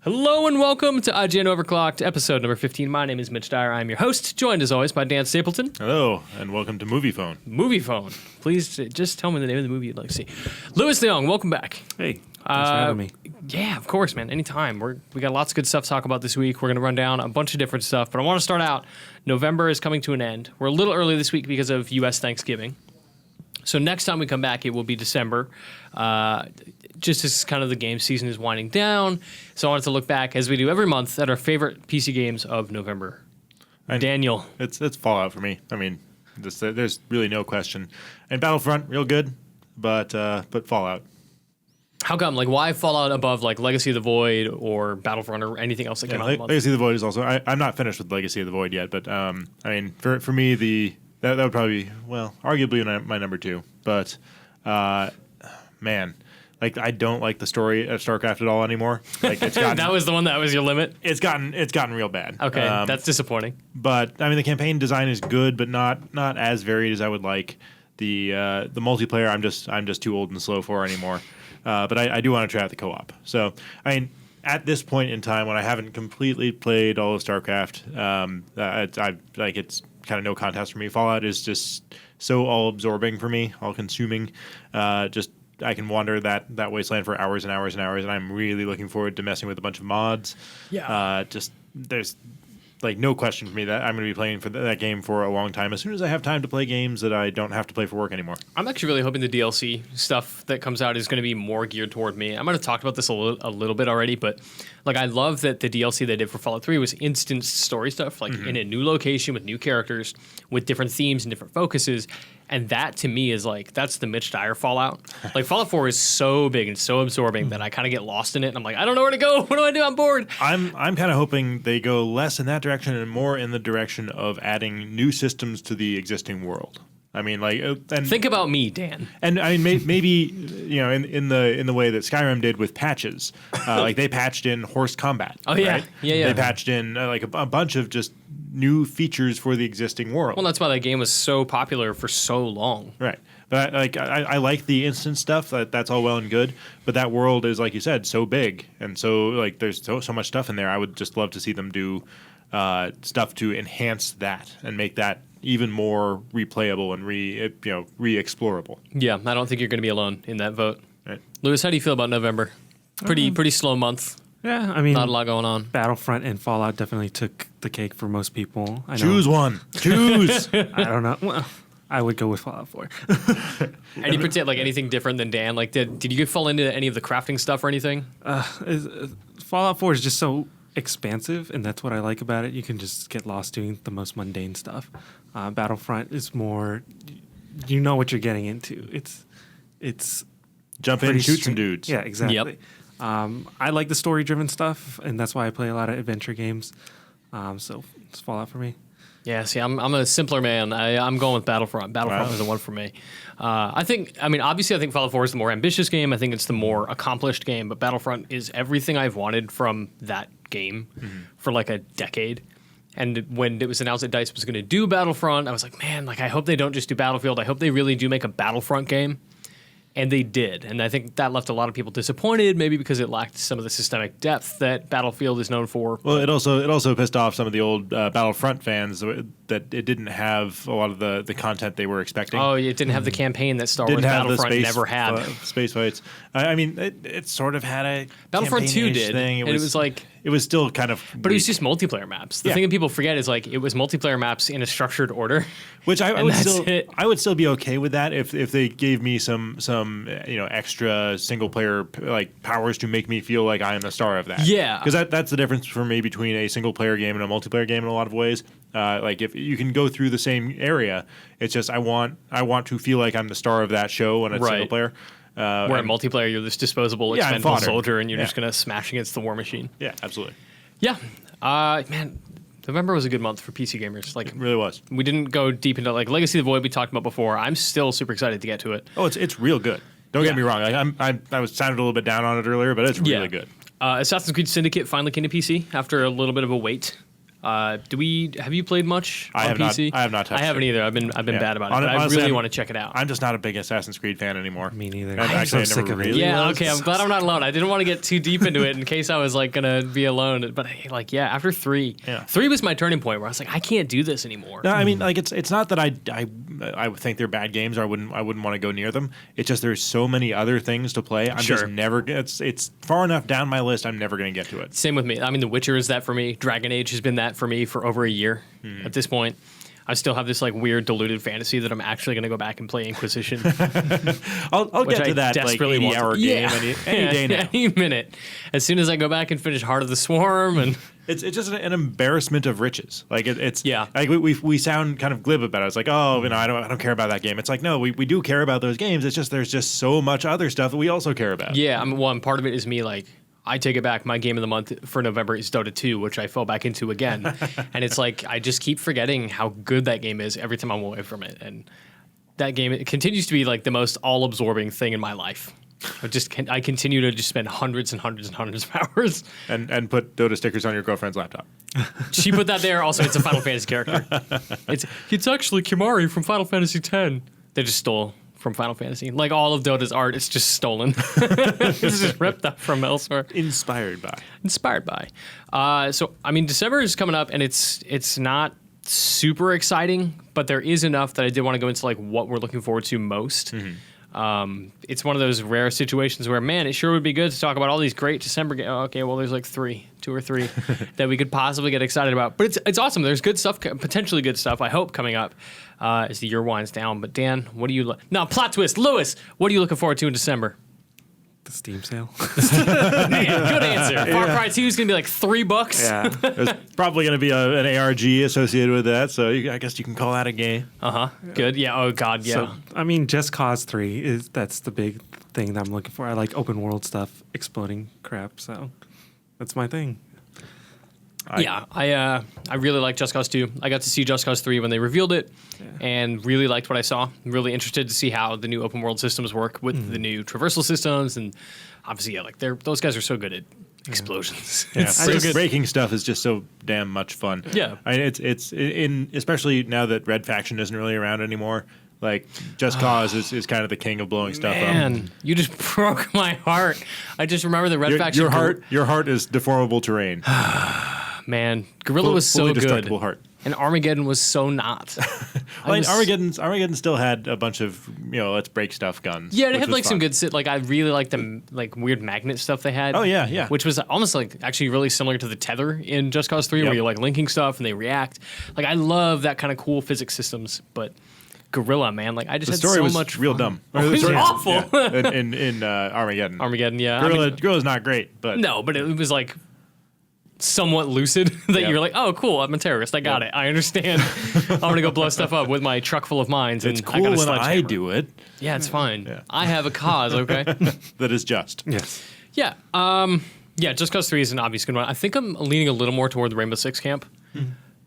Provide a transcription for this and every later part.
Hello and welcome to IGN Overclocked, episode number 15. My name is Mitch Dyer. I'm your host, joined as always by Dan Stapleton. Hello, and welcome to Movie Phone. Movie Phone. Please just tell me the name of the movie you'd like to see. Louis DeYoung, welcome back. Hey, thanks for having me. Yeah, of course, man. Anytime. We got lots of good stuff to talk about this week. We're going to run down a bunch of different stuff, but I want to start out. November is coming to an end. We're a little early this week because of U.S. Thanksgiving. So next time we come back, it will be December. Just as kind of the game season is winding down. So I wanted to look back, as we do every month, at our favorite PC games of November. Daniel. It's Fallout for me. I mean, there's really no question. And Battlefront, real good, but Fallout. How come? Like, why Fallout above, like, Legacy of the Void or Battlefront or anything else that came out in the month? Legacy of the Void is also... I'm not finished with Legacy of the Void yet, but, I mean, for me, that would probably be, well, arguably my number two. But, man... Like, I don't like the story of StarCraft at all anymore. Like, it's gotten, that was the one that was your limit? It's gotten real bad. Okay, that's disappointing. But I mean, the campaign design is good, but not as varied as I would like. The multiplayer, I'm just too old and slow for anymore. But I do want to try out the co-op. So I mean, at this point in time, when I haven't completely played all of StarCraft, it's kind of no contest for me. Fallout is just so all absorbing for me, all consuming. I can wander that wasteland for hours and hours and hours, and I'm really looking forward to messing with a bunch of mods. Yeah. There's like no question for me that I'm going to be playing for that game for a long time. As soon as I have time to play games that I don't have to play for work anymore. I'm actually really hoping the DLC stuff that comes out is going to be more geared toward me. I might have talked about this a little bit already, but like I love that the DLC they did for Fallout 3 was instant story stuff, like in a new location with new characters, with different themes and different focuses. And that, to me, is like, that's the Mitch Dyer Fallout. Like, Fallout 4 is so big and so absorbing that I kind of get lost in it. And I'm like, I don't know where to go. What do I do? I'm bored. I'm kind of hoping they go less in that direction and more in the direction of adding new systems to the existing world. I mean, like, and think about me, Dan. And I mean, maybe you know, in the way that Skyrim did with patches, like they patched in horse combat. Oh yeah, right? yeah. They patched in like a bunch of just new features for the existing world. Well, that's why that game was so popular for so long. Right. But I like the instant stuff. That's all well and good. But that world is, like you said, so big, and so like there's so much stuff in there. I would just love to see them do stuff to enhance that and make that even more replayable and re-explorable. Yeah, I don't think you're going to be alone in that vote. Right. Louis, how do you feel about November? Pretty slow month. Yeah, I mean, not a lot going on. Battlefront and Fallout definitely took the cake for most people. Choose one. Choose. I don't know. Well, I would go with Fallout 4. Any particular, like anything different than Dan? Like, did you fall into any of the crafting stuff or anything? Fallout 4 is just so expansive, and that's what I like about it. You can just get lost doing the most mundane stuff. Battlefront is more, you know what you're getting into. It's jump in, shoot some dudes. Yeah, exactly. Yep. I like the story-driven stuff, and that's why I play a lot of adventure games. So it's Fallout for me. Yeah, see, I'm a simpler man. I'm going with Battlefront. Battlefront was the one for me. Obviously, I think Fallout 4 is the more ambitious game. I think it's the more accomplished game, but Battlefront is everything I've wanted from that game for like a decade. And when it was announced that DICE was going to do Battlefront, I was like, man, like I hope they don't just do Battlefield. I hope they really do make a Battlefront game. And they did. And I think that left a lot of people disappointed, maybe because it lacked some of the systemic depth that Battlefield is known for. Well, it also pissed off some of the old Battlefront fans that it didn't have a lot of the content they were expecting. Oh, it didn't have the campaign that Star Wars Battlefront never had. Space fights. I mean, it sort of had a Battlefront 2 did. Thing. It was like... It was still kind of But it was just multiplayer maps. The thing that people forget is like it was multiplayer maps in a structured order. Which I would still be okay with that if they gave me some extra single player like powers to make me feel like I am the star of that. Yeah. Because that's the difference for me between a single player game and a multiplayer game in a lot of ways. Like if you can go through the same area, it's just I want to feel like I'm the star of that show when it's single player. Where in multiplayer, you're this disposable, expendable soldier, and you're just going to smash against the war machine. Yeah, absolutely. Yeah. Man, November was a good month for PC gamers. Like, it really was. We didn't go deep into, like, Legacy of the Void we talked about before. I'm still super excited to get to it. Oh, it's real good. Don't get me wrong. Like, I was sounded a little bit down on it earlier, but it's really good. Assassin's Creed Syndicate finally came to PC after a little bit of a wait. Have you played much I on have PC? not. I have not touched I haven't it. either. I've been bad about it. But Honestly, I really want to check it out. I'm just not a big Assassin's Creed fan anymore. Me neither. And I'm actually, so I never sick of it. really Yeah, was. okay. I'm glad I'm not alone. I didn't want to get too deep into it in case I was like gonna be alone. But like, yeah, after 3, 3 was my turning point where I was like, I can't do this anymore. No, I mean, like it's not that I would think they're bad games or I wouldn't want to go near them. It's just there's so many other things to play. I'm just never. It's far enough down my list. I'm never going to get to it. Same with me. I mean, The Witcher is that for me. Dragon Age has been that for me for over a year at this point. I still have this like weird diluted fantasy that I'm actually going to go back and play Inquisition. I'll get to that like 80-hour game any day now. Any minute. As soon as I go back and finish Heart of the Swarm and It's just an embarrassment of riches. Like it's Yeah. Like we sound kind of glib about it. It's like, oh, I don't care about that game. It's like, no, we do care about those games. It's just there's just so much other stuff that we also care about. yeah, part of it is me like I take it back. My game of the month for November is Dota 2, which I fell back into again. And it's like I just keep forgetting how good that game is every time I'm away from it. And that game it continues to be like the most all-absorbing thing in my life. I continue to just spend hundreds and hundreds and hundreds of hours. And put Dota stickers on your girlfriend's laptop. She put that there. Also, it's a Final Fantasy character. It's actually Kimari from Final Fantasy X. They just stole from Final Fantasy. Like all of Dota's art, it's just stolen. It's just ripped up from elsewhere. Inspired by. So I mean, December is coming up, and it's not super exciting, but there is enough that I did want to go into like what we're looking forward to most. It's one of those rare situations where, man, it sure would be good to talk about all these great December games. Okay, well, there's like 2 or 3 that we could possibly get excited about. But it's awesome. There's good stuff, potentially good stuff, I hope, coming up as the year winds down. But Dan, what do you... Now, plot twist. Lewis, what are you looking forward to in December? The Steam sale. Man, good answer. Far Cry 2 is going to be like $3. Yeah. There's probably going to be an ARG associated with that, so I guess you can call that a game. Good. Yeah. Oh, God, yeah. So, I mean, Just Cause 3 that's the big thing that I'm looking for. I like open world stuff, exploding crap, so that's my thing. I really like Just Cause 2. I got to see Just Cause 3 when they revealed it and really liked what I saw. I'm really interested to see how the new open world systems work with the new traversal systems. And obviously, like those guys are so good at explosions. Yeah, It's so good. breaking stuff is just so damn much fun. Yeah. I mean, it's especially now that Red Faction isn't really around anymore. Like Just Cause is kind of the king of blowing stuff up. Man, you just broke my heart. I just remember the Red Faction. Your heart is deformable terrain. Man, Guerrilla was so fully good. destructible heart. And Armageddon was so not. Armageddon still had a bunch of let's break stuff guns. Yeah, it had like some good like I really liked the like weird magnet stuff they had. Oh yeah. Which was almost like actually really similar to the tether in Just Cause 3 where you're like linking stuff and they react. Like I love that kind of cool physics systems, but Guerrilla, man, like I just the had story so was much real fun. dumb. Oh, it was awful. Yeah. In Armageddon. Armageddon, yeah. Guerrilla's not great, but no, but it was like somewhat lucid that you're like, oh, cool, I'm a terrorist. I got it. I understand. I'm gonna go blow stuff up with my truck full of mines. It's and cool I got a when sledgehammer. I do it. Yeah, it's fine. Yeah. I have a cause. Okay. That is just. Yes. Yeah. Yeah. Just Cause 3 is an obvious good one. I think I'm leaning a little more toward the Rainbow Six camp,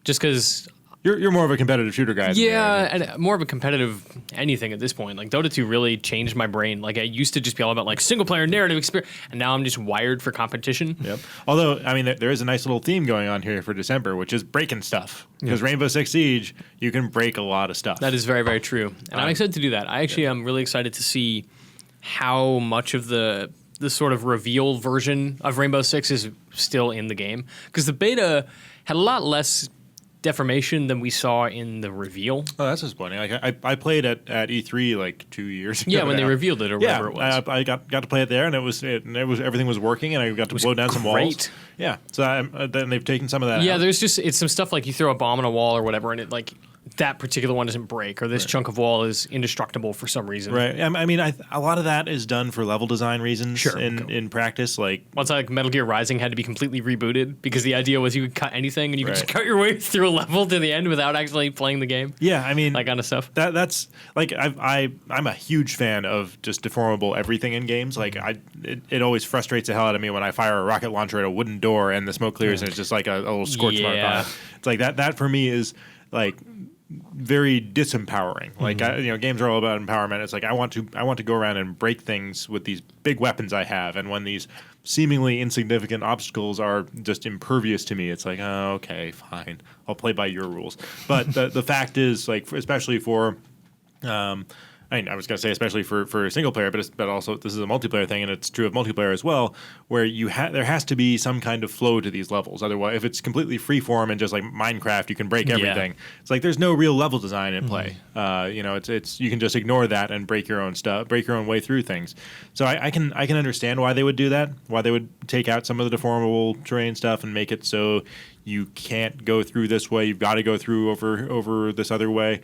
just because. You're more of a competitive shooter guy. Yeah, and more of a competitive anything at this point. Like Dota 2 really changed my brain. Like I used to just be all about like single player narrative experience, and now I'm just wired for competition. Yep. Although I mean, there is a nice little theme going on here for December, which is breaking stuff. Because Rainbow Six Siege, you can break a lot of stuff. That is very, very true, and I'm excited to do that. I actually am really excited to see how much of the sort of reveal version of Rainbow Six is still in the game, because the beta had a lot less deformation than we saw in the reveal. Oh, that's disappointing. Like I played at E3 like 2 years ago. Yeah, when they revealed it or whatever it was. I got to play it there, and it was everything was working, and I got to blow down some walls. Great. Yeah. So then they've taken some of that. Yeah, out. there's just it's some stuff like you throw a bomb on a wall or whatever, and it like that particular one doesn't break, or this chunk of wall is indestructible for some reason. Right. I mean, a lot of that is done for level design reasons. Sure. In practice, like once like Metal Gear Rising had to be completely rebooted because the idea was you could cut anything and you could just cut your way through a level to the end without actually playing the game. Yeah, I mean that kind of stuff. That's like I'm a huge fan of just deformable everything in games. Like it always frustrates the hell out of me when I fire a rocket launcher at a wooden door and the smoke clears and it's just like a little scorch mark on it. It's like that for me is like very disempowering. Like games are all about empowerment. It's like I want to go around and break things with these big weapons I have, and when these seemingly insignificant obstacles are just impervious to me. It's like, oh, okay, fine, I'll play by your rules. But the fact is, like, especially for I mean, I was going to say especially for single player, but also this is a multiplayer thing, and it's true of multiplayer as well, where there has to be some kind of flow to these levels. Otherwise, if it's completely freeform and just like Minecraft, you can break everything. Yeah. It's like there's no real level design in play. You know, it's you can just ignore that and break your own stuff, break your own way through things. So I can understand why they would do that, why they would take out some of the deformable terrain stuff and make it so you can't go through this way. You've got to go through over this other way.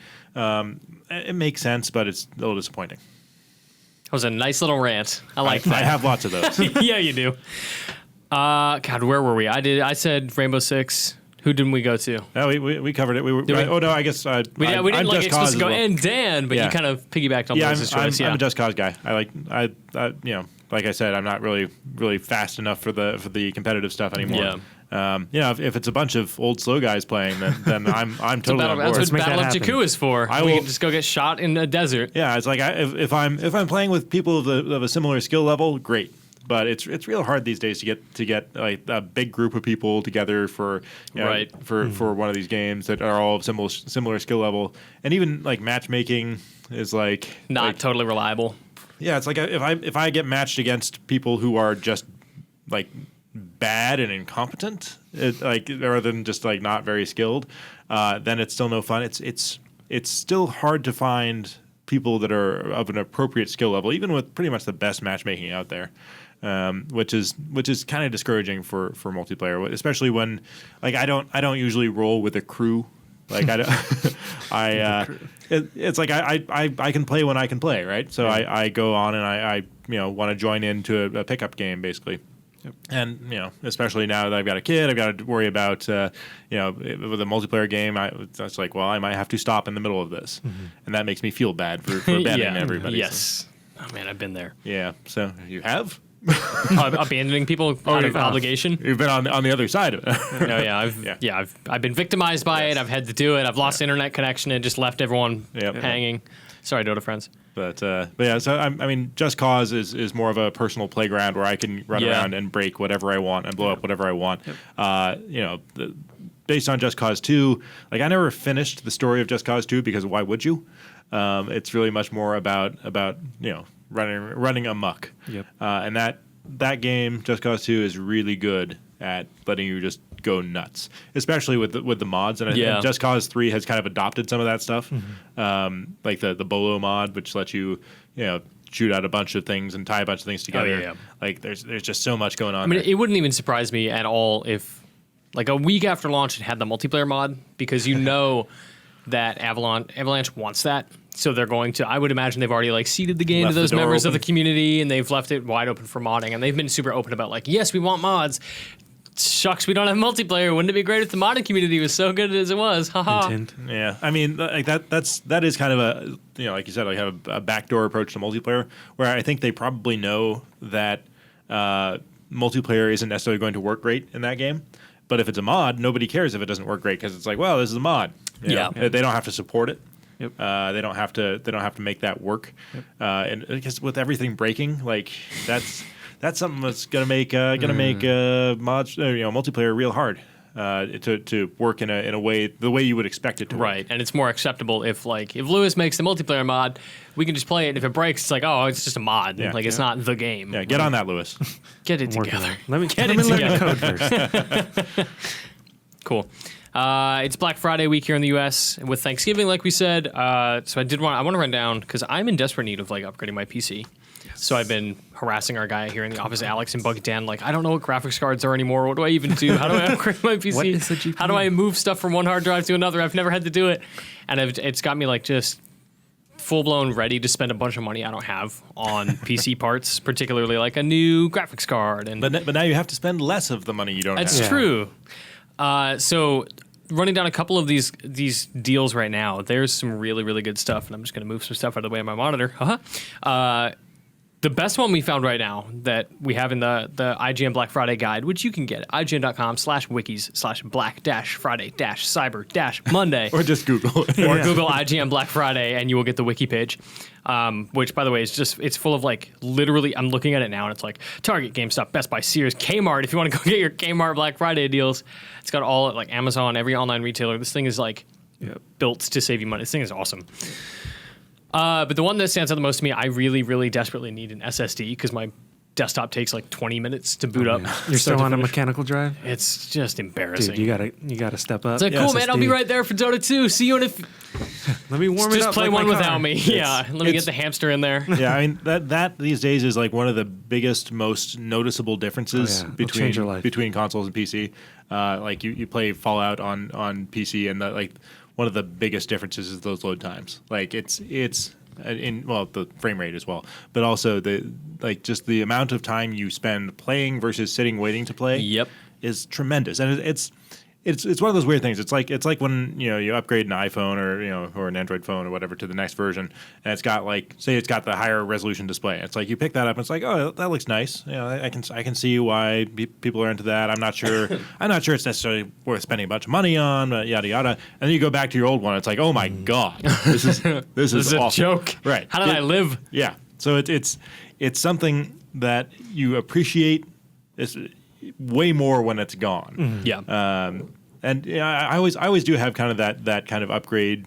It makes sense, but it's a little disappointing. That was a nice little rant. I like that. I have lots of those. Yeah, you do. God, where were we? I said Rainbow Six. Who didn't we go to? No, we covered it. Oh no, I guess we didn't like supposed to go and Dan, but you kind of piggybacked on Blaze's choice. I'm a Just Cause guy. I you know, like I said, I'm not really fast enough for the competitive stuff anymore. Yeah. You know, if it's a bunch of old slow guys playing, then I'm totally on board. That's what Battle of Jakku is for. We can just go get shot in a desert. Yeah, it's like if I'm playing with people of a similar skill level, great. But it's real hard these days to get like a big group of people together for for one of these games that are all of similar skill level, and even like matchmaking is not like, totally reliable. Yeah, it's like if I get matched against people who are just like bad and incompetent, rather than just like not very skilled, then it's still no fun. It's still hard to find people that are of an appropriate skill level, even with pretty much the best matchmaking out there, which is kind of discouraging for multiplayer, especially when like I don't usually roll with a crew. Like it's like I can play when I can play, right? So yeah. I go on and I want to join into a pickup game basically. Yep. And especially now that I've got a kid, I've got to worry about with a multiplayer game. It's like, well, I might have to stop in the middle of this, and that makes me feel bad for abandoning everybody. Yes. So. Oh man, I've been there. Yeah. So you have abandoning people out of obligation. You've been on the other side of it. No, yeah. I've been victimized by it. I've had to do it. I've lost internet connection and just left everyone hanging. Sorry, Dota friends. But yeah, so I mean, Just Cause is more of a personal playground where I can run around and break whatever I want and blow up whatever I want. Yep. Based on Just Cause 2, like I never finished the story of Just Cause 2 because why would you? It's really much more about running amok. Yep. And that game, Just Cause 2, is really good at letting you just go nuts, especially with the mods. And Just Cause 3 has kind of adopted some of that stuff, like the Bolo mod, which lets you shoot out a bunch of things and tie a bunch of things together. Yeah. Like there's just so much going on. I mean, it wouldn't even surprise me at all if like a week after launch it had the multiplayer mod, because that Avalanche wants that. So they're going to, I would imagine they've already like seeded the game to those members of the community, and they've left it wide open for modding, and they've been super open about like, yes, we want mods. Shucks, we don't have multiplayer. Wouldn't it be great if the modding community was so good as it was? Haha. Yeah, I mean, like that is kind of a like you said, like have a backdoor approach to multiplayer, where I think they probably know that multiplayer isn't necessarily going to work great in that game. But if it's a mod, nobody cares if it doesn't work great because it's like, well, this is a mod. They don't have to support it. Yep. They don't have to make that work. Yep. And because with everything breaking, like that's something that's gonna make mods multiplayer real hard to work in a way the way you would expect it to. Right, and it's more acceptable if Lewis makes the multiplayer mod, we can just play it. If it breaks, it's like, oh, it's just a mod. Yeah. Like it's not the game. Yeah, get on that, Lewis. Get it together. Let me learn the code first. Cool. It's Black Friday week here in the U.S. with Thanksgiving, like we said. So I want to run down because I'm in desperate need of upgrading my PC. Yes. So I've been harassing our guy here in the office, Alex, and bugging Dan. Like, I don't know what graphics cards are anymore. What do I even do? How do I upgrade my PC? What is a GPU? How do I move stuff from one hard drive to another? I've never had to do it, and it's got me just full blown ready to spend a bunch of money I don't have on PC parts, particularly like a new graphics card. But now you have to spend less of the money you don't have. That's true. So running down a couple of these deals right now, there's some really, really good stuff, and I'm just going to move some stuff out of the way of my monitor. The best one we found right now that we have in the IGN Black Friday guide, which you can get at ign.com/wikis/Black-Friday-Cyber-Monday. Or just Google. Or Google IGN Black Friday, and you will get the wiki page. which by the way is just it's full of like literally. I'm looking at it now and it's like Target, GameStop, Best Buy, Sears, Kmart. If you want to go get your Kmart Black Friday deals, it's got all like Amazon, every online retailer. This thing is like built to save you money. This thing is awesome. But the one that stands out the most to me, I really, really desperately need an SSD because my desktop takes like 20 minutes to boot up. You're still on a mechanical drive? It's just embarrassing. Dude, you gotta step up. It's like, cool, man, I'll be right there for Dota 2. See you in a Let me warm it just up. play like one my without car. me. Yeah, let me get the hamster in there. Yeah, I mean that these days is like one of the biggest, most noticeable differences change your life. between consoles and PC. Like you play Fallout on PC, and like one of the biggest differences is those load times. Like it's the frame rate as well, but also just the amount of time you spend playing versus sitting waiting to play. Yep. Is tremendous, and it's one of those weird things. It's like when you upgrade an iPhone or an Android phone or whatever to the next version, and it's got it's got the higher resolution display. It's like you pick that up and it's like, oh, that looks nice. I can see why people are into that. I'm not sure it's necessarily worth spending a bunch of money on, but yada yada. And then you go back to your old one. It's like, oh my god, this is a awful. joke. Right? How did I live? Yeah. So it's something that you appreciate. It's way more when it's gone. Yeah. And I always do have kind of that kind of upgrade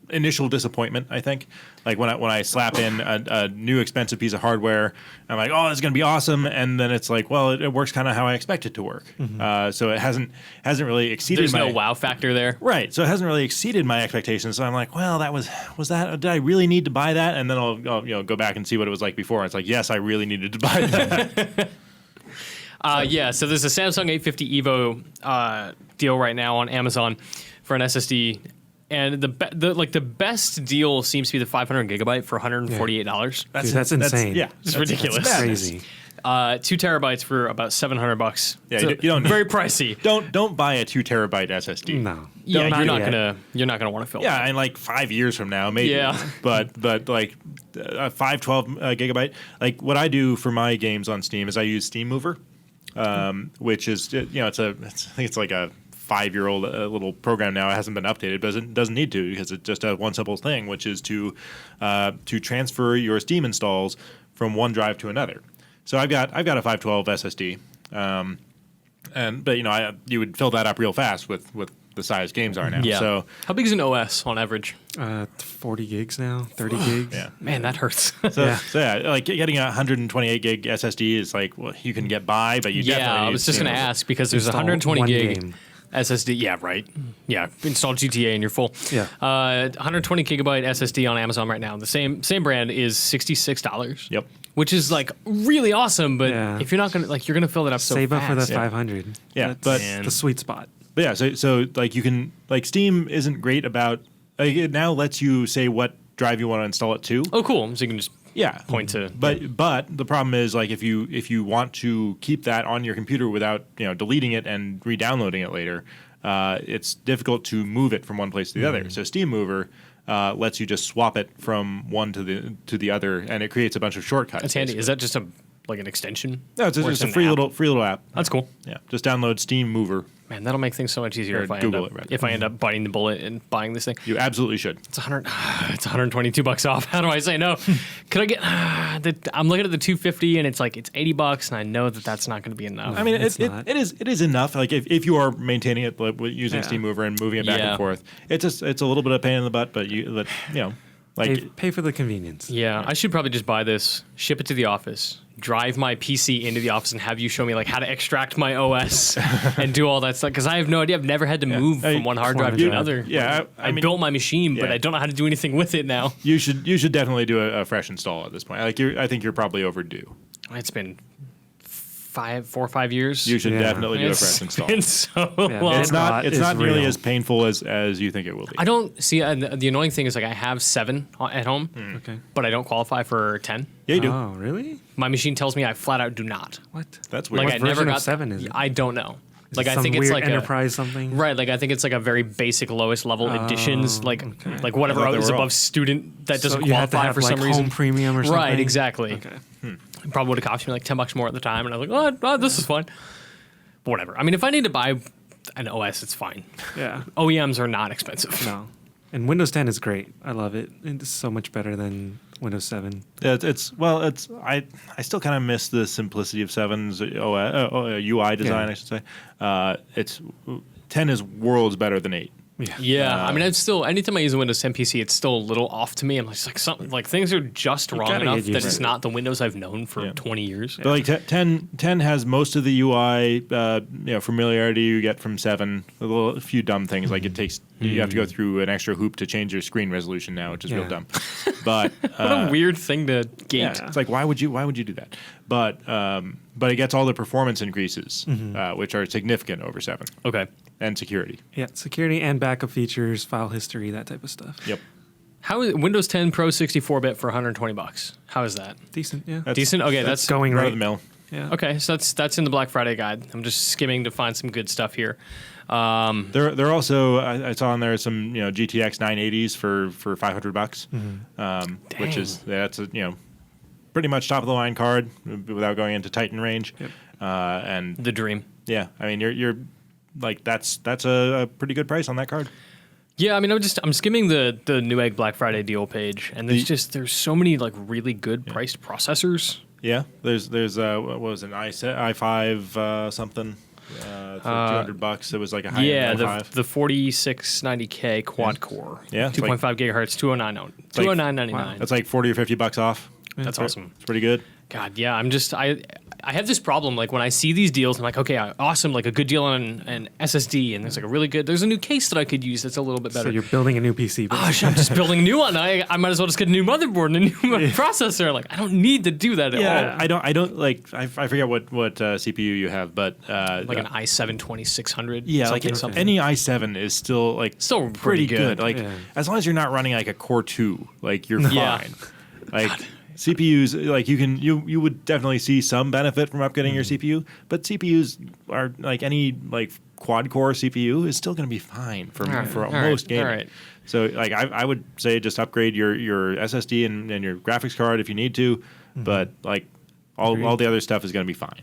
initial disappointment. I think like when I slap in a new expensive piece of hardware, I'm like, oh, this is gonna be awesome, and then it's like, well, it works kind of how I expect it to work. So it hasn't really exceeded. There's no wow factor there. Right. So it hasn't really exceeded my expectations. So I'm like, well, was that? Did I really need to buy that? And then I'll go back and see what it was like before. And it's like, yes, I really needed to buy that. So there's a Samsung 850 EVO deal right now on Amazon for an SSD, and the best deal seems to be the 500 gigabyte for $148. That's insane. It's ridiculous. That's crazy. 2 terabytes for about $700. Yeah, So you don't very pricey. Don't buy a 2 terabyte SSD. No. Yeah, Not you're not gonna want to fill. Yeah, and like 5 years from now, maybe. Yeah. but like a 512 gigabyte. Like what I do for my games on Steam is I use Steam Mover, which is I think it's like a 5-year-old little program now. It hasn't been updated, but it doesn't need to because it just does one simple thing, which is to transfer your Steam installs from one drive to another. So I've got a 512 SSD, but you would fill that up real fast with the size games are now. Yeah. So how big is an OS on average? 40 gigs now, 30 gigs. yeah. Man, that hurts. So like getting a 128 gig SSD is like, well, you can get by, but you definitely need I was just Steam going to Mover. ask because there's Install 120 one gig game. SSD. Yeah, right. Yeah, install GTA and you're full. Yeah. 120 gigabyte SSD on Amazon right now. The same brand is $66. Yep. Which is like really awesome, but Yeah. if you're not gonna you're gonna fill it up so Save up for the fast. 500. Yeah, That's but- the sweet spot. But yeah, so like you can Steam isn't great about it now lets you say what drive you want to install it to. Oh, cool. So you can just Yeah, point to. But the problem is like if you want to keep that on your computer without deleting it and re-downloading it later, it's difficult to move it from one place to the other. So Steam Mover lets you just swap it from one to the other, and it creates a bunch of shortcuts. That's handy. basically. Is that just an extension? No, it's Or just a an free app? little app. That's cool. Yeah, just download Steam Mover. Man, that'll make things so much easier Or if I Google it, rather. if I end up biting the bullet and buying this thing. You absolutely should. It's it's $122 off. How do I say no? Could I get? I'm looking at the 250 and it's $80, and I know that that's not going to be enough. I mean, It's it not. is enough. Like if you are maintaining it using Yeah. Steam Mover and moving it back Yeah. and forth, it's a little bit of pain in the butt, but Pay for the convenience. Yeah, I should probably just buy this, ship it to the office, drive my PC into the office, and have you show me how to extract my OS and do all that stuff. Because I have no idea. I've never had to move Hey, from one hard drive to you- another. Yeah, I mean, built my machine, but yeah. I don't know how to do anything with it now. you should definitely do a fresh install at this point. I think you're probably overdue. It's been 4 or 5 years. You should Yeah. definitely do a It's fresh install. been so Yeah, long. It's not Rot is nearly real. as painful as you think it will be. I don't see the annoying thing is I have 7 at home, Okay. but I don't qualify for 10. Yeah, you do. Oh, really? My machine tells me I flat out do not. What? That's weird. Like I version never of got 7 is it? I don't know. Is Like it I some think it's weird like enterprise something. Right, like I think it's like a very basic lowest level editions, like whatever I thought they is were all- above student that doesn't So you have to qualify have for some home reason. premium or something. Right, exactly. Okay. It probably would have cost me like $10 more at the time, and I was like, oh, this is fun. But whatever. I mean, if I need to buy an OS, it's fine. Yeah. OEMs are not expensive. No. And Windows 10 is great. I love it. It's so much better than Windows 7. I still kind of miss the simplicity of 7's UI design. Yeah. I should say. It's 10 is worlds better than 8. Yeah, I mean, it's still anytime I use a Windows 10 PC, it's still a little off to me. I'm just like something like things are just wrong gotta enough get used that to it's it. not the Windows I've known for 20 years. But like 10 has most of the UI familiarity you get from 7. A few dumb things like it takes you have to go through an extra hoop to change your screen resolution now, which is real Yeah. dumb. But What a weird thing to gate. yeah, it's like why would you do that? But it gets all the performance increases, which are significant over 7, Okay. and security. Yeah, security and backup features, file history, that type of stuff. Yep. How is Windows 10 Pro 64-bit for $120? How is that? Decent, yeah. Decent? Okay, that's going Run right. of the mill. Yeah. okay. So that's in the Black Friday guide. I'm just skimming to find some good stuff here. There also I saw on there some GTX 980s for $500, which is that's pretty much top of the line card without going into Titan range. Yep. And The dream. yeah, I mean you're like that's a pretty good price on that card. Yeah, I mean, I'm skimming the Newegg Black Friday deal page, and there's so many like really good priced processors. Yeah, there's what was it, an i5 something for $200. It was like a high end i5. the 4690K quad core. Yeah, it's 2.5 gigahertz, 209.99. Wow. That's like $40 or $50 off. That's awesome. It's pretty good. God, yeah, I have this problem, like when I see these deals, I'm like, okay, awesome, like a good deal on an SSD, and there's like there's a new case that I could use that's a little bit better. So you're building a new PC. But Gosh, I'm just building a new one. I might as well just get a new motherboard and a new processor. Like, I don't need to do that at all. I don't like. I forget what CPU you have, but Like an i7 2600. yeah, something, like something. any i7 is still like Still pretty pretty good. good. Like Yeah. as long as you're not running like a Core 2, like you're Yeah. fine. Like CPUs, like you would definitely see some benefit from upgrading your CPU, but CPUs are like any like quad core CPU is still going to be fine for All right, most gaming. all right. So like I would say just upgrade your SSD and your graphics card if you need to, but like all the other stuff is going to be fine.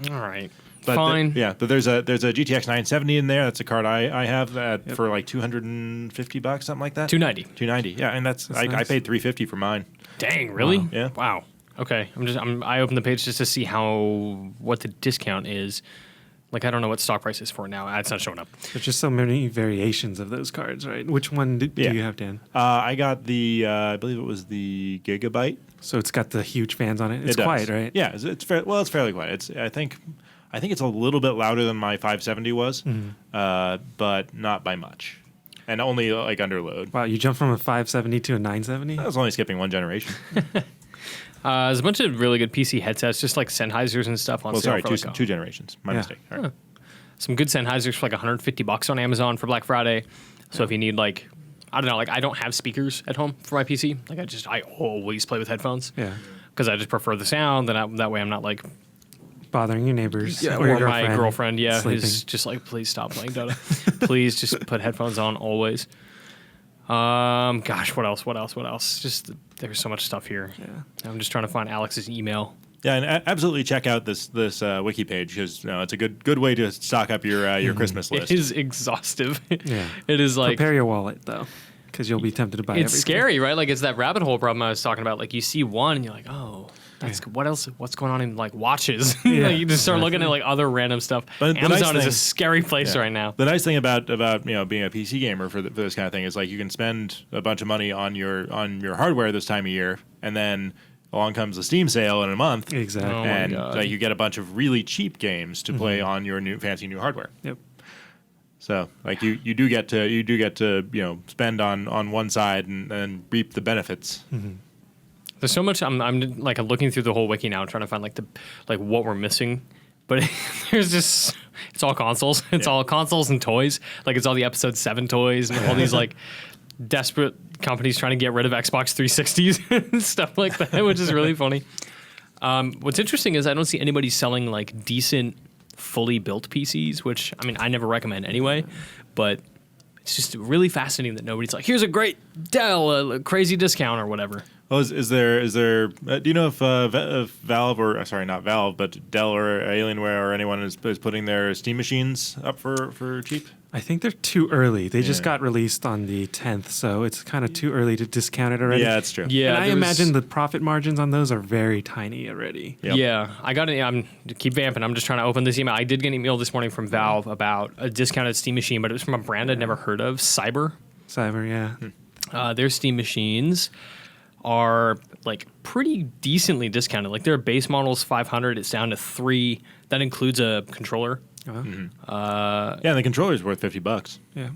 All right. But Fine. but there's a GTX 970 in there. That's a card I have for like $250, something like that. 290. 290. Yeah, and that's I nice. paid $350 for mine. Dang, really? Wow. Yeah. Wow. Okay. I opened the page just to see what the discount is. Like, I don't know what stock price is for it now. It's not showing up. there's just so many variations of those cards, right? Which one do Yeah. you have, Dan? I got the I believe it was the Gigabyte. So it's got the huge fans on it. It's It does. quiet, right? Yeah, it's fairly quiet. It's I think it's a little bit louder than my 570 was, but not by much, and only like under load. Wow, you jumped from a 570 to a 970? I was only skipping one generation. There's a bunch of really good PC headsets, just like Sennheisers and stuff on Well, sale sorry, for like two generations. My Yeah. mistake. All right. some good Sennheisers for like $150 on Amazon for Black Friday. So if you need like, I don't know, like I don't have speakers at home for my PC. Like I always play with headphones. Yeah. Because I just prefer the sound, and that way I'm not like Bothering your neighbors. or your my girlfriend, sleeping. who's just like, please stop playing Dota. Please just put headphones on always. Gosh, what else? Just there's so much stuff here. Yeah. I'm just trying to find Alex's email. Yeah, and absolutely check out this wiki page because it's a good way to stock up your Christmas list. It is exhaustive. Yeah. It is like Prepare your wallet, though, because you'll be tempted to buy it's everything. scary, right? Like it's that rabbit hole problem I was talking about. Like you see one, and you're like, oh. What else? What's going on in like watches? Yeah, Like, you just start looking at like other random stuff. But the Amazon nice is a thing- scary place right now. The nice thing about being a PC gamer for this kind of thing is like you can spend a bunch of money on your hardware this time of year, and then along comes the Steam sale in a month, Exactly. Oh my and God. you get a bunch of really cheap games to play on your fancy new hardware. Yep. So like you do get to spend on one side and reap the benefits. There's so much. I'm like looking through the whole wiki now, trying to find like what we're missing. But there's just it's all consoles. It's all consoles and toys. Like it's all the episode 7 toys and all these like desperate companies trying to get rid of Xbox 360s and stuff like that, which is really funny. What's interesting is I don't see anybody selling like decent, fully built PCs, which I mean I never recommend anyway. But it's just really fascinating that nobody's like, here's a great Dell, a crazy discount or whatever. Oh, is there? Do you know if Valve or sorry, not Valve, but Dell or Alienware or anyone is putting their Steam machines up for cheap? I think they're too early. They just Yeah. got released on the 10th, so it's kind of too early to discount it already. Yeah, that's true. Yeah, and I there was- imagine the profit margins on those are very tiny already. Yep. Yeah, I got it. I'm keep vamping. I'm just trying to open this email. I did get an email this morning from Valve about a discounted Steam machine, but it was from a brand I'd never heard of, Cyber. Cyber, yeah. Their Steam machines are like pretty decently discounted. Like their base model is 500. It's down to 3. That includes a controller. Uh-huh. Yeah, and the controller's worth $50. Yeah.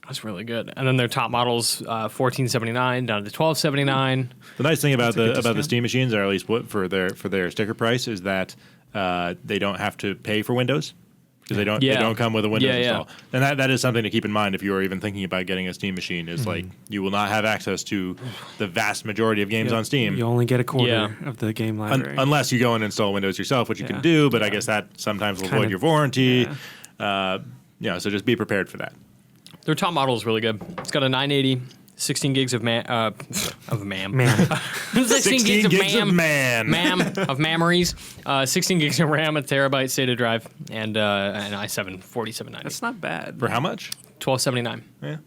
That's really good. And then their top models, 1479 down to 1279. The nice thing about That's a good the discount. Steam machines, or at least what for their sticker price, is that they don't have to pay for Windows because they don't come with a Windows Yeah, yeah. install. And that is something to keep in mind if you are even thinking about getting a Steam machine. Is like you will not have access to the vast majority of games Yeah. on Steam. You only get a quarter Yeah. of the game library. Unless you go and install Windows yourself, which you can Yeah. do, but I guess that sometimes will Kinda- void your warranty. So just be prepared for that. Their top model is really good. It's got a 980, 16 gigs of MAM. Man, 16 gigs of MAM. man. Of memories. 16 gigs of RAM, a terabyte SATA drive, and an i7 4790. that's not bad. For how much? 1279. Yeah.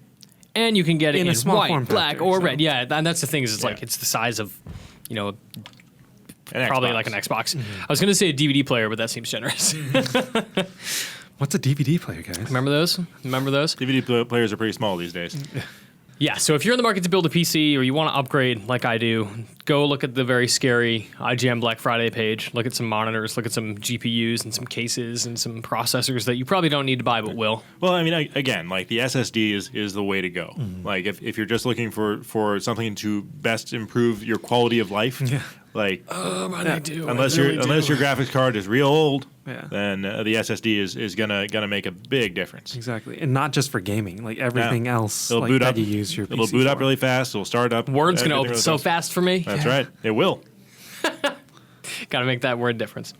And you can get it In in a small white, form black, factor, or so- red. Yeah, and that's the thing is it's Yeah. like it's the size of, An probably Xbox. like an Xbox. I was going to say a DVD player, but that seems generous. What's a DVD player, guys? Remember those? DVD players are pretty small these days. Yeah, so if you're in the market to build a PC or you want to upgrade like I do, go look at the very scary IGN Black Friday page. Look at some monitors, look at some GPUs and some cases and some processors that you probably don't need to buy but will. Well, I mean, again, like the SSD is the way to go. Like if you're just looking for something to best improve your quality of life, like I do. unless your graphics card is real old, Yeah. then the SSD is gonna make a big difference. Exactly, and not just for gaming, like everything else It'll like, boot that up. you use your It'll PC boot up for. really fast. It'll start up. Word's going to everything open really so fast for me. That's right. It will. Got to make that word difference.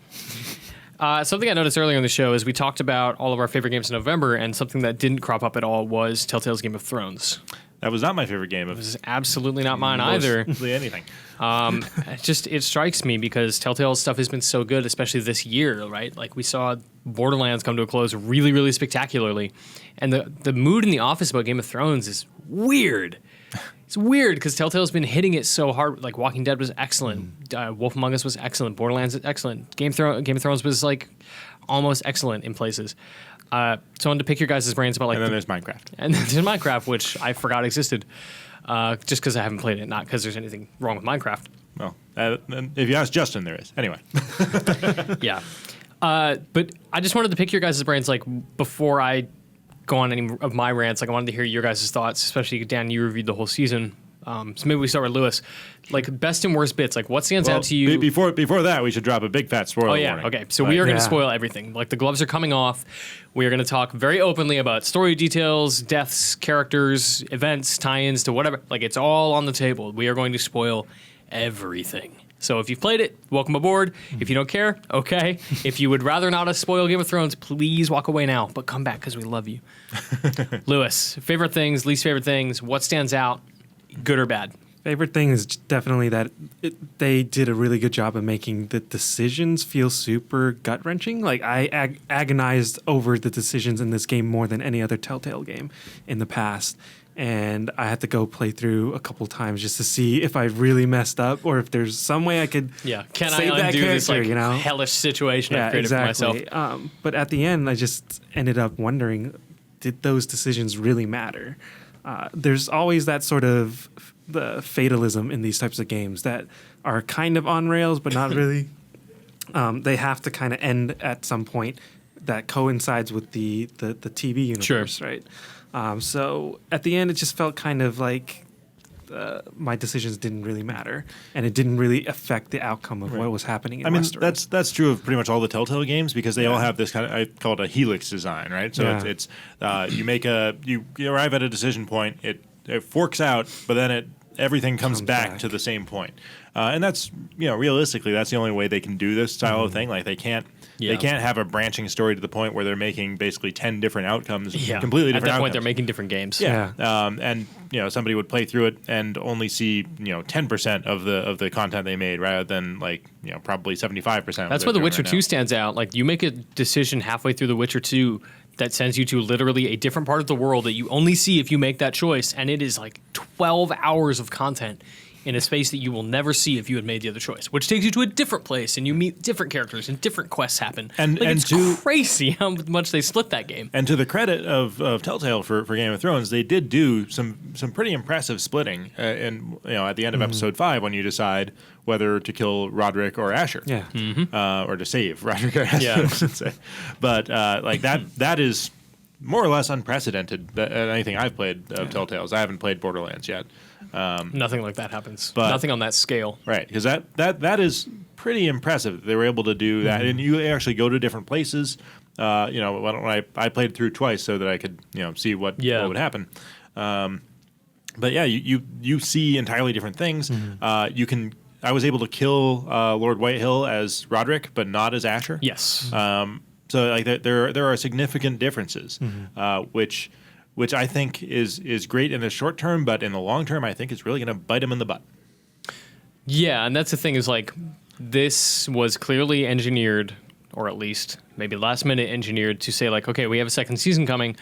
Something I noticed earlier in the show is we talked about all of our favorite games in November, and something that didn't crop up at all was Telltale's Game of Thrones. That was not my favorite game of This is absolutely not mine either. mostly anything. It strikes me because Telltale's stuff has been so good, especially this year, right? Like we saw Borderlands come to a close really, really spectacularly, and the mood in the office about Game of Thrones is weird. It's weird because Telltale's been hitting it so hard. Like Walking Dead was excellent, Wolf Among Us was excellent, Borderlands is excellent, Game of Thrones was like almost excellent in places. So I wanted to pick your guys' brains about like And then there's Minecraft. and then there's Minecraft, which I forgot existed, just because I haven't played it, not because there's anything wrong with Minecraft. Well, if you ask Justin, there is. Anyway, Yeah. But I just wanted to pick your guys' brains, like, before I go on any of my rants. Like, I wanted to hear your guys' thoughts, especially, Dan, you reviewed the whole season. So maybe we start with Lewis. Like, best and worst bits. Like, what stands out to you? Before that, we should drop a big fat spoiler Oh, yeah. warning. Okay. So we are going to Yeah. spoil everything. Like, the gloves are coming off. We are going to talk very openly about story details, deaths, characters, events, tie-ins to whatever. Like, it's all on the table. We are going to spoil everything. So if you've played it, welcome aboard. If you don't care, okay. If you would rather not spoil Game of Thrones, please walk away now. But come back because we love you. Lewis, favorite things, least favorite things. What stands out, good or bad? Favorite thing is definitely that they did a really good job of making the decisions feel super gut wrenching. Like I agonized over the decisions in this game more than any other Telltale game in the past, and I had to go play through a couple times just to see if I really messed up or if there's some way I could. Yeah, can save I that undo this character, like you know? hellish situation I've created for myself? But at the end, I just ended up wondering, did those decisions really matter? There's always that sort of the fatalism in these types of games that are kind of on rails, but not really. They have to kind of end at some point that coincides with the TV universe, right? So at the end, it just felt kind of like my decisions didn't really matter, and it didn't really affect the outcome of what was happening in I mean, Westeros. that's true of pretty much all the Telltale games because they all have this kind of, I call it a helix design, right? So Yeah. it's you arrive at a decision point, it forks out, but then everything comes back to the same point. And that's, realistically, that's the only way they can do this style of thing. Like they can't Yeah. They can't have a branching story to the point where they're making basically 10 different outcomes, Yeah. completely At different that outcomes. point, they're making different games. Yeah. And somebody would play through it and only see 10% of the content they made rather than probably 75%. That's where The Witcher 2 stands out. Like, you make a decision halfway through The Witcher 2 that sends you to literally a different part of the world that you only see if you make that choice, and it is like 12 hours of content in a space that you will never see if you had made the other choice, which takes you to a different place and you meet different characters and different quests happen. It's crazy how much they split that game. And to the credit of Telltale for Game of Thrones, they did do some pretty impressive splitting. And at the end of episode 5, when you decide whether to kill Roderick or Asher, or to save Roderick or Asher, I should say. But that is more or less unprecedented than anything I've played of Telltale's. I haven't played Borderlands yet. Nothing like that happens. But, nothing on that scale. Right, because that is pretty impressive. They were able to do that, and you actually go to different places. When I played through twice so that I could see what would happen. But yeah, you see entirely different things. I was able to kill Lord Whitehill as Roderick, but not as Asher. Yes. So there are significant differences, which I think is great in the short term, but in the long term, I think it's really going to bite him in the butt. Yeah, and that's the thing is this was clearly engineered, or at least maybe last minute engineered to say okay, we have a second season coming.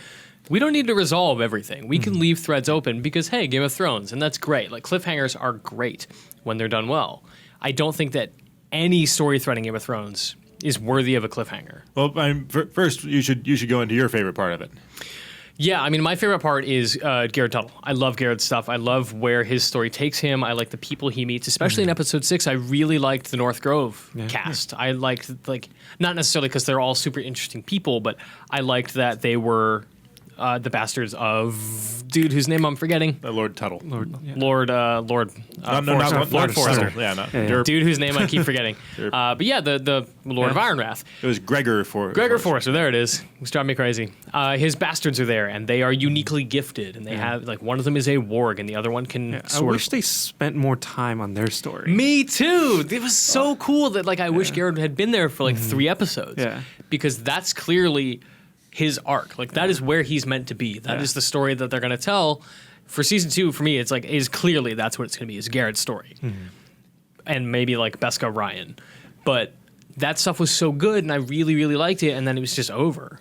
We don't need to resolve everything. We can leave threads open because, hey, Game of Thrones, and that's great. Cliffhangers are great when they're done well. I don't think that any story thread in Game of Thrones is worthy of a cliffhanger. Well, first you should go into your favorite part of it. Yeah, I mean, my favorite part is Garrett Tuttle. I love Garrett's stuff. I love where his story takes him. I like the people he meets, especially in episode 6. I really liked the North Grove cast. I liked, not necessarily because they're all super interesting people, but I liked that they were the bastards of dude whose name I'm forgetting. Lord Tuttle. Lord Forrester. Yeah, dude whose name I keep forgetting. But yeah, the Lord of Ironwrath. It was Gregor Forrester. There it is. It's driving me crazy. His bastards are there, and they are uniquely gifted, and they have one of them is a warg, and the other one can I wish they spent more time on their story. Me too. It was so cool that I wish Garrett had been there for 3 episodes. Yeah. Because that's clearly his arc. That is where he's meant to be. That is the story that they're going to tell. For season 2, for me, it's is clearly that's what it's going to be, is Garrett's story. And maybe Beskha Ryan. But that stuff was so good, and I really, really liked it, and then it was just over.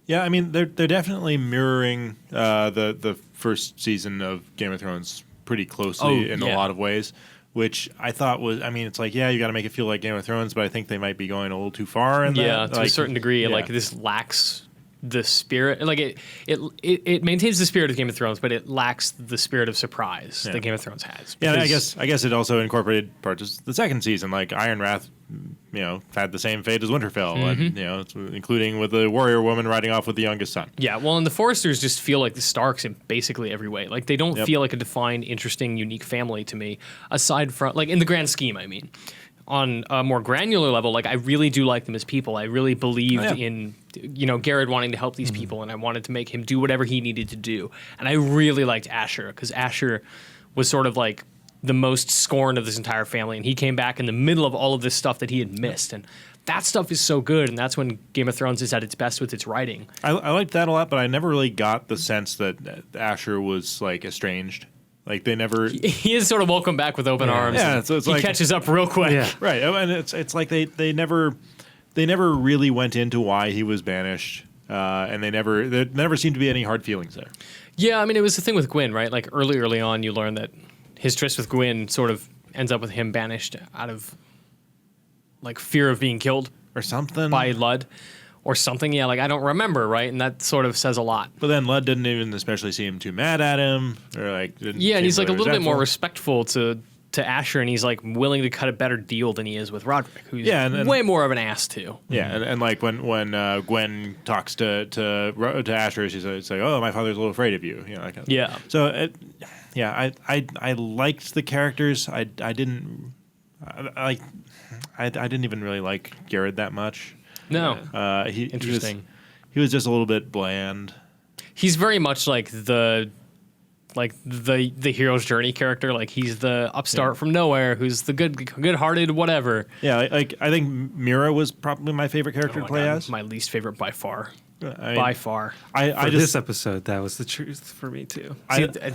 Yeah, I mean, they're definitely mirroring the first season of Game of Thrones pretty closely in a lot of ways, which I thought was, I mean, it's you got to make it feel like Game of Thrones, but I think they might be going a little too far in that. To a certain degree. This lacks the spirit. It maintains the spirit of Game of Thrones, but it lacks the spirit of surprise that Game of Thrones has. Yeah, I guess it also incorporated parts of the second season, Ironwrath, had the same fate as Winterfell, and including with the warrior woman riding off with the youngest son. Yeah, well, and the Foresters just feel like the Starks in basically every way. They don't feel like a defined, interesting, unique family to me, aside from in the grand scheme. I mean, on a more granular level, I really do like them as people. I really believed in Garrett wanting to help these people, and I wanted to make him do whatever he needed to do. And I really liked Asher because Asher was sort of the most scorned of this entire family, and he came back in the middle of all of this stuff that he had missed, and that stuff is so good, and that's when Game of Thrones is at its best with its writing. I liked that a lot, but I never really got the sense that Asher was estranged. They never. He is sort of welcomed back with open arms. Yeah, so it's he catches up real quick. Yeah. Right, and it's they never really went into why he was banished, and there never seemed to be any hard feelings there. Yeah, I mean, it was the thing with Gwyn, right? Early on, you learn that his tryst with Gwyn sort of ends up with him banished out of fear of being killed or something by Ludd. Or something, yeah, I don't remember, right? And that sort of says a lot. But then Ludd didn't even especially seem too mad at him, or didn't. Yeah, and he's a little bit more respectful to Asher, and he's Willing to cut a better deal than he is with Roderick, who's way more of an ass too. Yeah, and when Gwen talks to Asher, she's oh, my father's a little afraid of you, Yeah. So I liked the characters. I didn't even really like Garrett that much. No. Interesting. He was just a little bit bland. He's very much the like the hero's journey character. Like he's the upstart from nowhere who's the good-hearted whatever. Yeah, like I think Mira was probably my favorite character to play as. My least favorite by far. I By far. For this episode, that was the truth for me too.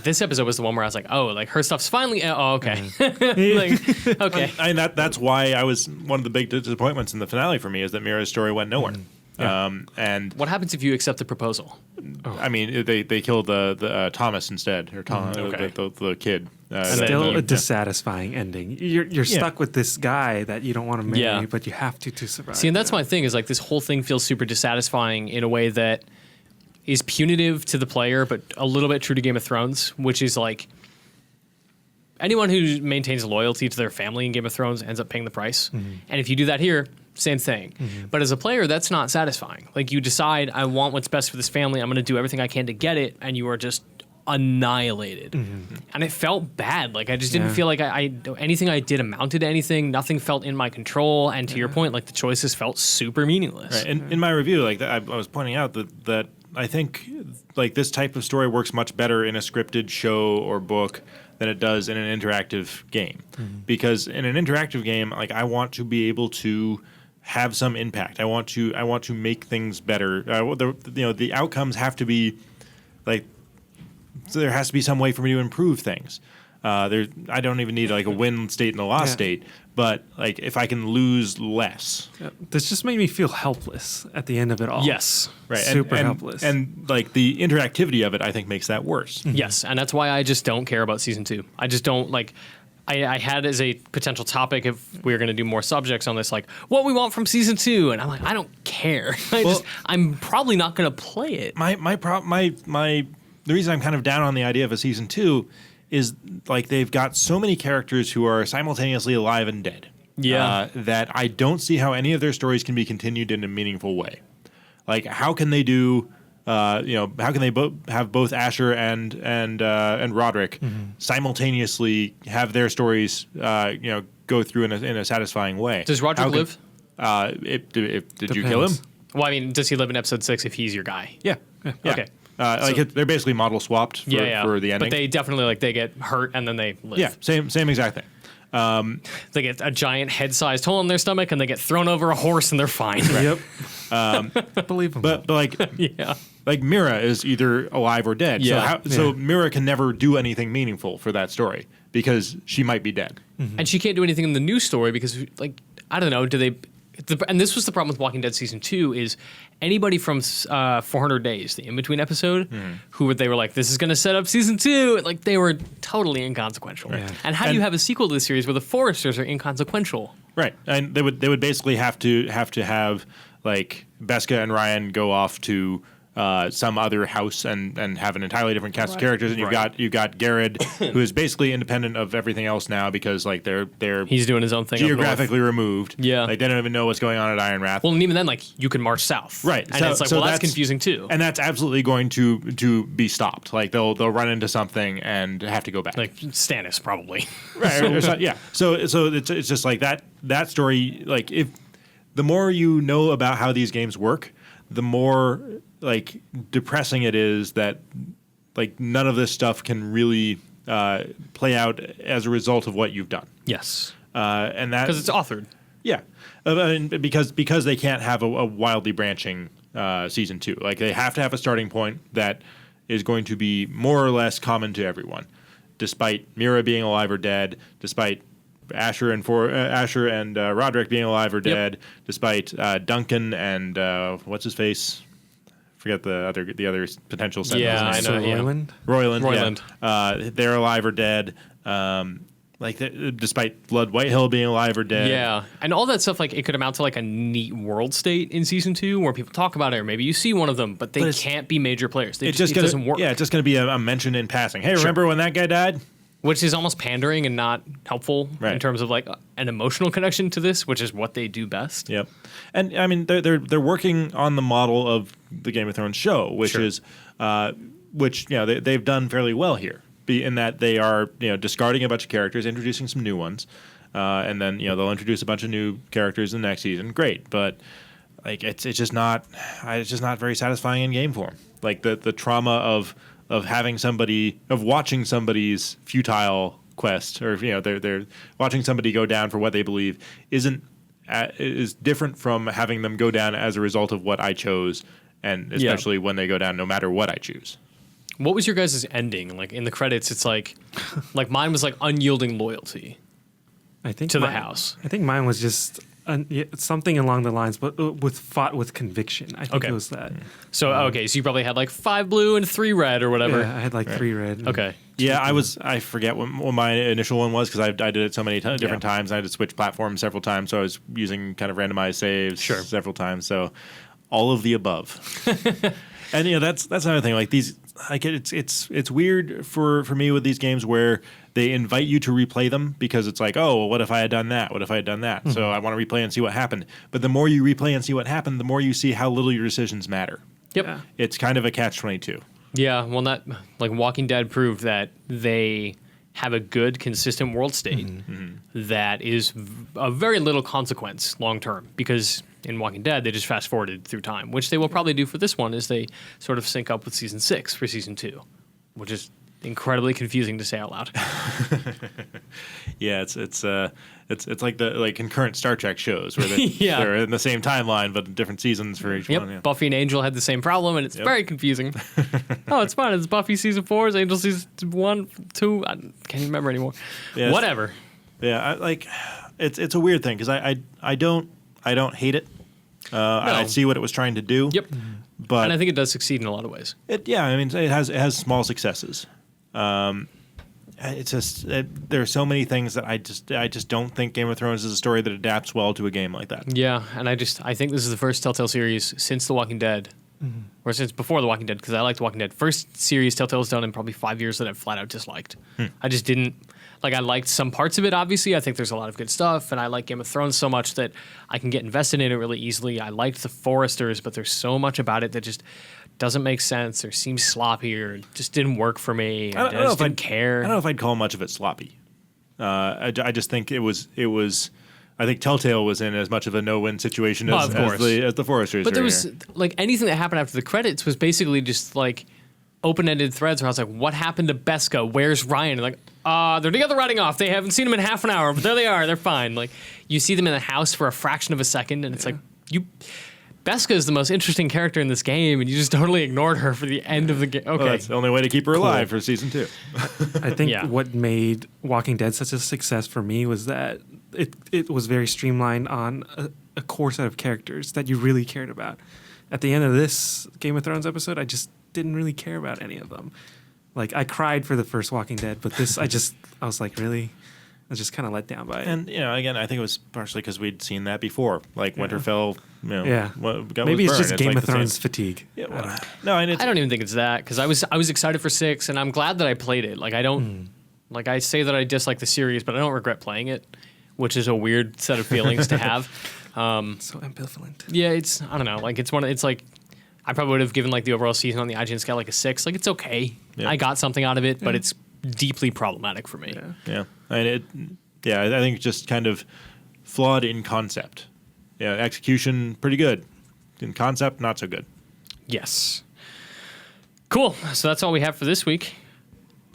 This episode was the one where I was like, oh, like her stuff's finally. Oh, okay. Like, okay. That's why I was one of the big disappointments in the finale for me is that Mira's story went nowhere. Yeah. And What happens if you accept the proposal? I mean, they killed the Thomas instead, or Tom, the kid. Still a dissatisfying ending. You're stuck with this guy that you don't want to marry, but you have to survive. See, and that's my thing is like this whole thing feels super dissatisfying in a way that is punitive to the player, but a little bit true to Game of Thrones, which is like anyone who maintains loyalty to their family in Game of Thrones ends up paying the price. And if you do that here, same thing. But as a player, that's not satisfying. Like you decide, I want what's best for this family. I'm going to do everything I can to get it. And you are just annihilated. And it felt bad. Like I just didn't feel like I anything I did amounted to anything. Nothing felt in my control. And to your point, like the choices felt super meaningless. Right. And in my review, like I was pointing out that I think like this type of story works much better in a scripted show or book than it does in an interactive game. Because in an interactive game, like I want to be able to have some impact. I want to make things better. The outcomes have to be like, so there has to be some way for me to improve things. I don't even need like a win state and a loss state, but like if I can lose less. This just made me feel helpless at the end of it all. Yes. Right. Super helpless. And like the interactivity of it, I think makes that worse. Yes. And that's why I just don't care about season 2. I just don't like. I had as a potential topic if we were going to do more subjects on this, like what we want from season 2, and I'm like, I don't care. I'm probably not going to play it. The reason I'm kind of down on the idea of a season 2 is like they've got so many characters who are simultaneously alive and dead. Yeah. That I don't see how any of their stories can be continued in a meaningful way. Like, how can they do? How can they have both Asher and Roderick simultaneously have their stories, go through in a satisfying way? Does Roderick live? Did you kill him? Well, I mean, does he live in episode 6 if he's your guy? Yeah. Okay. They're basically model swapped for the ending. But they definitely they get hurt and then they live. Yeah, same exact thing. They get a giant head-sized hole in their stomach and they get thrown over a horse and they're fine. Yep. Believable. But like, like Mira is either alive or dead. Yeah. So Mira can never do anything meaningful for that story because she might be dead. And she can't do anything in the new story because, like, I don't know, and this was the problem with Walking Dead Season 2 is anybody from 400 Days, the in-between episode, who they were like, this is going to set up Season 2, like, they were totally inconsequential. Right. And how do you have a sequel to the series where the Foresters are inconsequential? Right. And they would basically have to have like Beska and Ryan go off to some other house and have an entirely different cast of characters, and you've got Garrett, who is basically independent of everything else now because like they're he's doing his own thing geographically removed. Yeah, like they don't even know what's going on at Iron Wrath. Well, and even then, like you can march south, right? And it's like, well, that's confusing too. And that's absolutely going to be stopped. Like they'll run into something and have to go back. Like Stannis, probably. Right. Yeah. So it's just like that story. Like if the more you know about how these games work, the more like depressing it is that like none of this stuff can really play out as a result of what you've done. Yes, and that because it's authored. Yeah, because they can't have a wildly branching season 2. Like they have to have a starting point that is going to be more or less common to everyone, despite Mira being alive or dead, despite Asher and Roderick being alive or dead, despite Duncan and what's his face. Forget the other potential sentinels. Yeah, I know. Royland. Yeah. They're alive or dead. Despite Blood Whitehill being alive or dead. Yeah, and all that stuff, like it could amount to like a neat world state in season 2 where people talk about it, or maybe you see one of them, but they can't be major players. It doesn't work. Yeah, it's just going to be a mention in passing. Hey, remember when that guy died? Which is almost pandering and not helpful in terms of like an emotional connection to this, which is what they do best. Yep, and I mean they're working on the model of the Game of Thrones show, which is they've done fairly well here, in that they are discarding a bunch of characters, introducing some new ones, and then they'll introduce a bunch of new characters in the next season. Great, but like it's just not very satisfying in game form. Like the trauma of of watching somebody's futile quest, or they're watching somebody go down for what they believe is different from having them go down as a result of what I chose, and especially when they go down no matter what I choose. What was your guys' ending? Like in the credits, it's like mine was like unyielding loyalty to the house. I think mine was just something along the lines, but fought with conviction. I think it was that. So so you probably had like 5 blue and 3 red or whatever. Yeah, I had like 3 red. Okay. Yeah, I forget what my initial one was because I did it so many different times. I had to switch platforms several times, so I was using kind of randomized saves several times. So all of the above. And that's another thing. Like these, it's weird for me with these games where they invite you to replay them because it's like, oh, well, what if I had done that? What if I had done that? So I want to replay and see what happened. But the more you replay and see what happened, the more you see how little your decisions matter. Yep. Yeah. It's kind of a catch-22. Yeah. Well, that like Walking Dead proved that they have a good, consistent world state that is of very little consequence long term because in Walking Dead, they just fast forwarded through time, which they will probably do for this one as they sort of sync up with season 6 for season 2, which is incredibly confusing to say out loud. Yeah, it's like the concurrent Star Trek shows where they're in the same timeline but different seasons for each one. Yeah. Buffy and Angel had the same problem, and it's very confusing. It's fine. It's Buffy season 4, it's Angel season 1, 2. I can't even remember anymore. Yeah, Whatever. Yeah, it's a weird thing because I don't hate it. No. I see what it was trying to do. Yep. But and I think it does succeed in a lot of ways. it has small successes. It's just there are so many things that I just don't think Game of Thrones is a story that adapts well to a game like that. Yeah, and I think this is the first Telltale series since The Walking Dead, or since before The Walking Dead, because I liked The Walking Dead. First series Telltale's done in probably 5 years that I've flat out disliked. I just didn't. Like, I liked some parts of it, obviously. I think there's a lot of good stuff, and I like Game of Thrones so much that I can get invested in it really easily. I liked the Foresters, but there's so much about it that just doesn't make sense or seems sloppy or just didn't work for me. I just didn't care. I don't know if I'd call much of it sloppy. I just think it was. I think Telltale was in as much of a no-win situation as the Foresters. But there was like anything that happened after the credits was basically just like open-ended threads where I was like, what happened to Beska? Where's Ryan? And like, they're together riding off. They haven't seen them in half an hour, but there they are. They're fine. Like, you see them in the house for a fraction of a second, and it's like, Beska is the most interesting character in this game, and you just totally ignored her for the end of the game. Okay. Well, that's the only way to keep her alive for season 2. I think what made Walking Dead such a success for me was that it was very streamlined on a core set of characters that you really cared about. At the end of this Game of Thrones episode, I just didn't really care about any of them. Like, I cried for the first Walking Dead, but this, I was like, really? I was just kind of let down by it. And, again, I think it was partially because we'd seen that before. Like, Winterfell, maybe it's just Game of Thrones fatigue. Yeah, well, no, I don't even think it's that, because I was excited for 6, and I'm glad that I played it. Like, I don't, like, I say that I dislike the series, but I don't regret playing it, which is a weird set of feelings to have. So ambivalent. Yeah, I don't know, like, it's like, I probably would have given like the overall season on the IGN scale like a 6. Like, it's okay. Yeah. I got something out of it, but it's deeply problematic for me. Yeah. I think it's just kind of flawed in concept. Yeah, execution pretty good. In concept, not so good. Yes. Cool. So that's all we have for this week.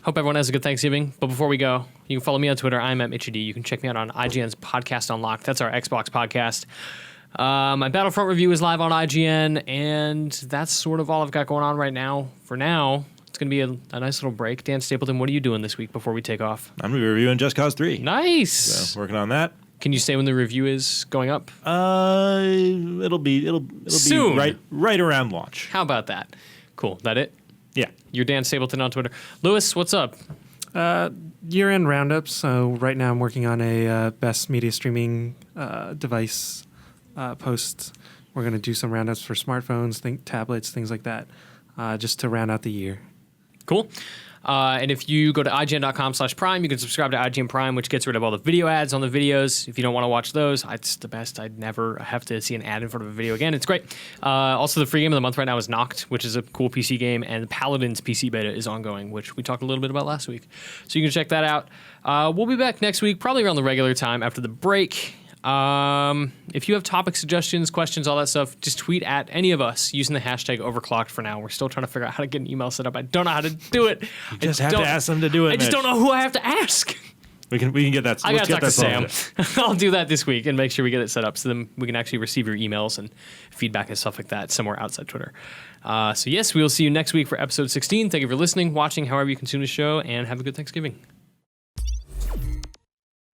Hope everyone has a good Thanksgiving. But before we go, you can follow me on Twitter. I'm at MitchD. You can check me out on IGN's Podcast Unlocked. That's our Xbox podcast. My Battlefront review is live on IGN, and that's sort of all I've got going on right now. For now, it's going to be a nice little break. Dan Stapleton, what are you doing this week before we take off? I'm going to be reviewing Just Cause 3. Nice. So, working on that. Can you say when the review is going up? It'll be soon. Right around launch. How about that? Cool. That it? Yeah. You're Dan Stapleton on Twitter. Lewis, what's up? Year-end roundup. So right now I'm working on a best media streaming device post. We're going to do some roundups for smartphones, tablets, things like that, just to round out the year. Cool. And if you go to IGN.com/Prime, you can subscribe to IGN Prime, which gets rid of all the video ads on the videos. If you don't want to watch those, it's the best. I'd never have to see an ad in front of a video again. It's great. Also, the free game of the month right now is Noct, which is a cool PC game, and Paladin's PC beta is ongoing, which we talked a little bit about last week. So you can check that out. We'll be back next week, probably around the regular time after the break. If you have topic suggestions, questions, all that stuff, just tweet at any of us using the hashtag Overclocked for now. We're still trying to figure out how to get an email set up. I don't know how to do it. You just have to ask them to do it. I just don't know who I have to ask. We can get that. I gotta talk to Sam. solved. I'll do that this week and make sure we get it set up so then we can actually receive your emails and feedback and stuff like that somewhere outside Twitter. So yes, we will see you next week for episode 16. Thank you for listening, watching, however you consume the show, and have a good Thanksgiving.